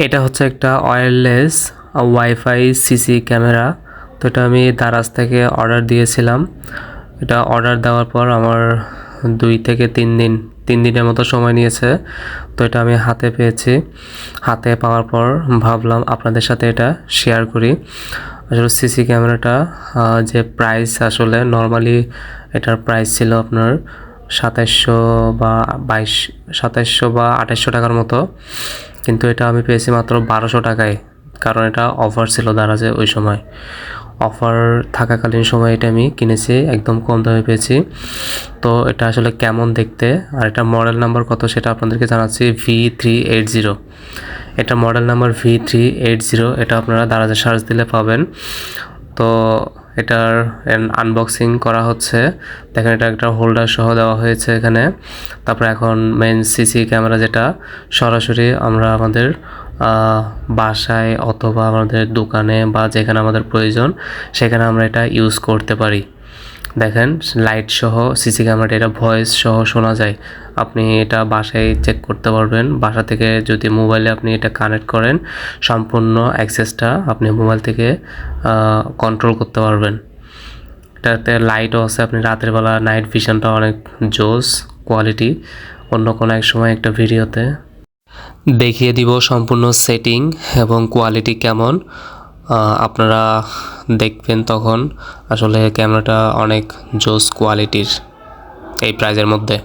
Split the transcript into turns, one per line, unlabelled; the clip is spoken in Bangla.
এটা হচ্ছে একটা ওয়্যারলেস ওয়াইফাই সিসি ক্যামেরা। তো এটা আমি দারাজ থেকে অর্ডার দিয়েছিলাম। এটা অর্ডার দেওয়ার পর আমার 2 থেকে 3 দিনের মতো সময় নিয়েছে। তো এটা আমি হাতে পেয়েছি। হাতে পাওয়ার পর ভাবলাম আপনাদের সাথে এটা শেয়ার করি। আসলে সিসি ক্যামেরাটা যে প্রাইস, আসলে নর্মালি এটার প্রাইস ছিল আপনার 2700 বা 2800 টাকার মতো, কিন্তু এটা আমি পেয়েছি মাত্র 1200 টাকায়। কারণ এটা অফার ছিল দারাজে ওই সময়। অফার থাকাকালীন সময় এটা আমি কিনেছি, একদম কম দামে পেয়েছি। তো এটা আসলে কেমন দেখতে আর এটা মডেল নাম্বার কত সেটা আপনাদেরকে জানাচ্ছি। V380, এটা মডেল নাম্বার V380। এটা আপনারা দারাজে সার্চ দিলে পাবেন। তো এটার আনবক্সিং করা হচ্ছে। দেখেন এটা একটা হোল্ডার সহ দেওয়া হয়েছে এখানে। তারপর এখন মেন সিসি ক্যামেরা, যেটা সরাসরি আমরা আমাদের বাসায় অথবা আমাদের দোকানে বা যেখানে আমাদের প্রয়োজন সেখানে আমরা এটা ইউজ করতে পারি। দেখেন লাইট সহ সিসি ক্যামেরাটা, এটা ভয়েস সহ শোনা যায়। আপনি এটা বাসায় চেক করতে পারবেন। বাসা থেকে যদি মোবাইলে আপনি এটা কানেক্ট করেন, সম্পূর্ণ অ্যাক্সেসটা আপনি মোবাইল থেকে কন্ট্রোল করতে পারবেন। এটাতে লাইটও আছে, আপনি রাতের বেলা নাইট ভিশনটা অনেক জোস কোয়ালিটি। অন্য কোনো এক সময় একটা ভিডিওতে দেখিয়ে দিব সম্পূর্ণ সেটিং এবং কোয়ালিটি কেমন। আপনারা দেখবেন তখন। আসলে ক্যামেরাটা অনেক জোস কোয়ালিটির এই প্রাইজের মধ্যে।